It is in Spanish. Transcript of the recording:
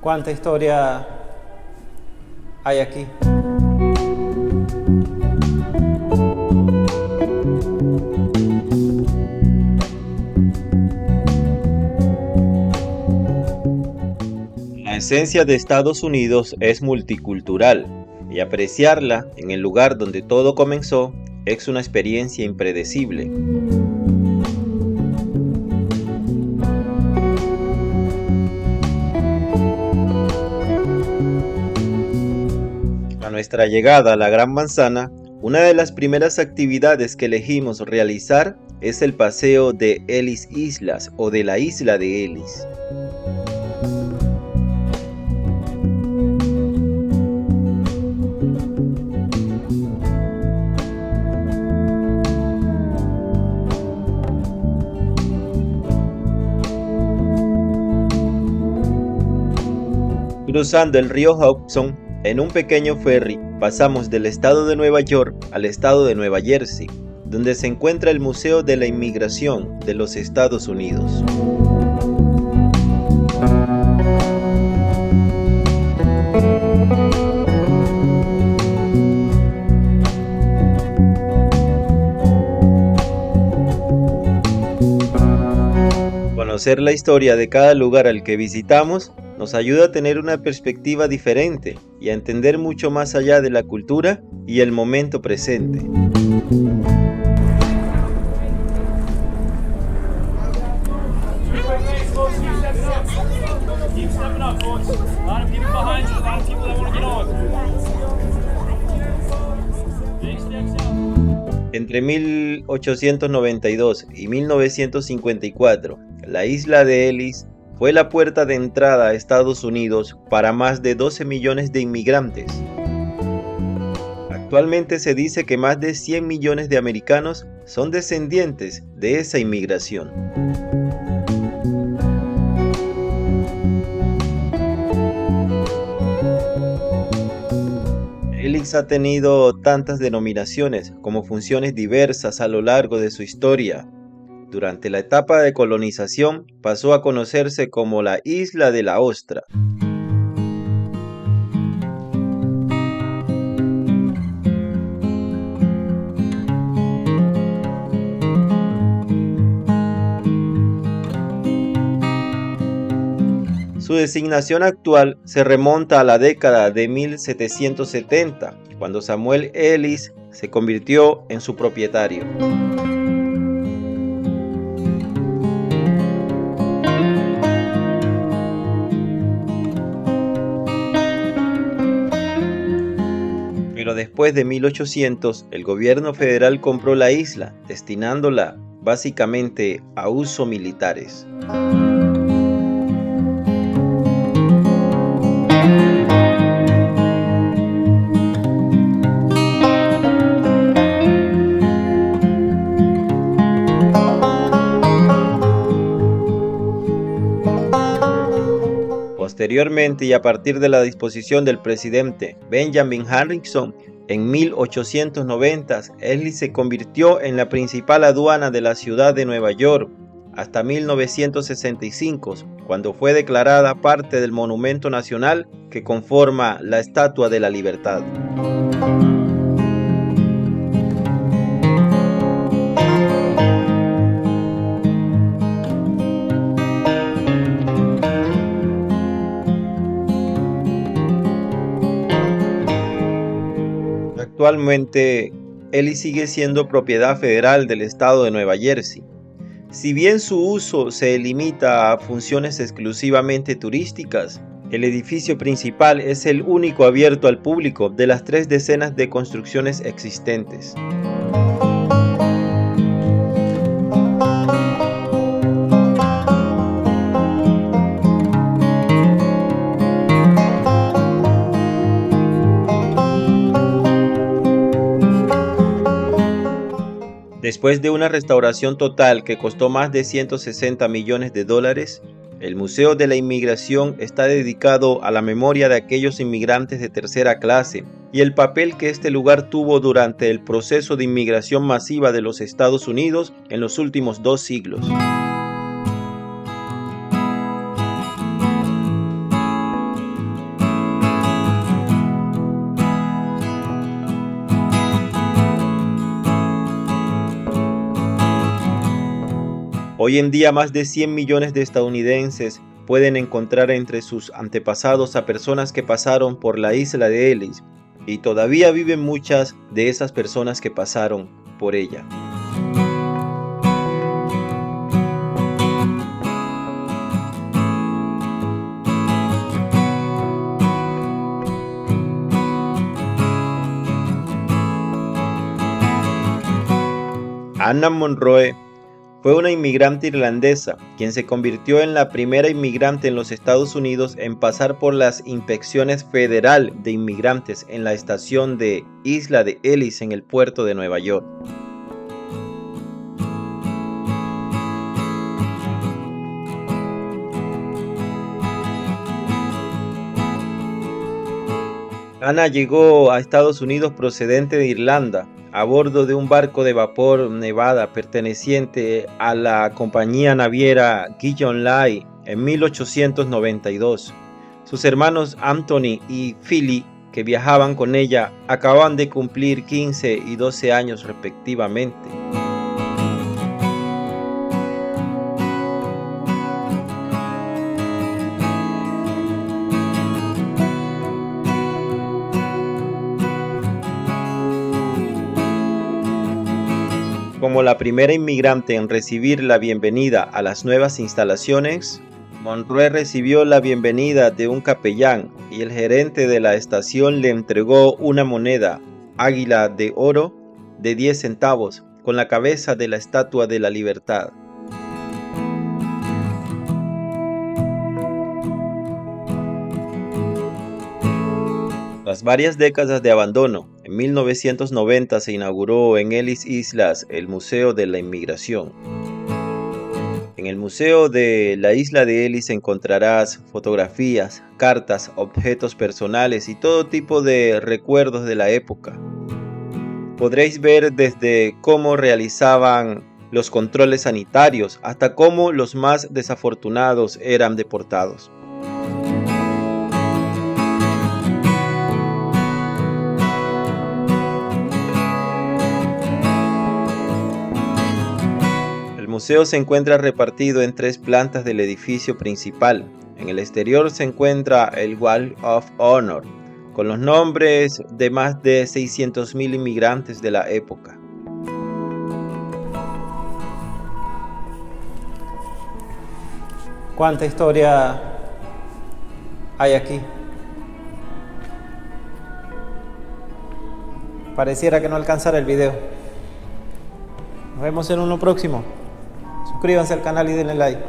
¿Cuánta historia hay aquí? La esencia de Estados Unidos es multicultural y apreciarla en el lugar donde todo comenzó es una experiencia impredecible. A nuestra llegada a la Gran Manzana, una de las primeras actividades que elegimos realizar es el paseo de Ellis Islas o de la isla de Ellis. Cruzando el río Hudson, en un pequeño ferry, pasamos del estado de Nueva York al estado de Nueva Jersey, donde se encuentra el Museo de la Inmigración de los Estados Unidos. Conocer la historia de cada lugar al que visitamos nos ayuda a tener una perspectiva diferente y a entender mucho más allá de la cultura y el momento presente. Entre 1892 y 1954, la isla de Ellis fue la puerta de entrada a Estados Unidos para más de 12 millones de inmigrantes. Actualmente se dice que más de 100 millones de americanos son descendientes de esa inmigración. Ellis ha tenido tantas denominaciones como funciones diversas a lo largo de su historia. Durante la etapa de colonización pasó a conocerse como la Isla de la Ostra. Su designación actual se remonta a la década de 1770, cuando Samuel Ellis se convirtió en su propietario. Pero después de 1800, el gobierno federal compró la isla, destinándola básicamente a usos militares. Posteriormente, y a partir de la disposición del presidente Benjamin Harrison, en 1890, Ellis se convirtió en la principal aduana de la ciudad de Nueva York, hasta 1965, cuando fue declarada parte del Monumento Nacional que conforma la Estatua de la Libertad. Actualmente, Ellis sigue siendo propiedad federal del estado de Nueva Jersey. Si bien su uso se limita a funciones exclusivamente turísticas, el edificio principal es el único abierto al público de las 3 decenas de construcciones existentes. Después de una restauración total que costó más de 160 millones de dólares, el Museo de la Inmigración está dedicado a la memoria de aquellos inmigrantes de tercera clase y el papel que este lugar tuvo durante el proceso de inmigración masiva de los Estados Unidos en los últimos 2 siglos. Hoy en día más de 100 millones de estadounidenses pueden encontrar entre sus antepasados a personas que pasaron por la isla de Ellis, y todavía viven muchas de esas personas que pasaron por ella. Anna Monroe fue una inmigrante irlandesa, quien se convirtió en la primera inmigrante en los Estados Unidos en pasar por las inspecciones federal de inmigrantes en la estación de Isla de Ellis en el puerto de Nueva York. Anna llegó a Estados Unidos procedente de Irlanda, a bordo de un barco de vapor Nevada perteneciente a la compañía naviera Guillon Lai en 1892. Sus hermanos Anthony y Philly, que viajaban con ella, acababan de cumplir 15 y 12 años respectivamente. Como la primera inmigrante en recibir la bienvenida a las nuevas instalaciones, Monroe recibió la bienvenida de un capellán y el gerente de la estación le entregó una moneda águila de oro de 10 centavos con la cabeza de la Estatua de la Libertad. Tras varias décadas de abandono, en 1990 se inauguró en Ellis Islas el Museo de la Inmigración. En el Museo de la Isla de Ellis encontrarás fotografías, cartas, objetos personales y todo tipo de recuerdos de la época. Podréis ver desde cómo realizaban los controles sanitarios hasta cómo los más desafortunados eran deportados. El museo se encuentra repartido en 3 plantas del edificio principal. En el exterior se encuentra el Wall of Honor, con los nombres de más de 600.000 inmigrantes de la época. ¿Cuánta historia hay aquí? Pareciera que no alcanzara el video. Nos vemos en uno próximo. Suscríbanse al canal y denle like.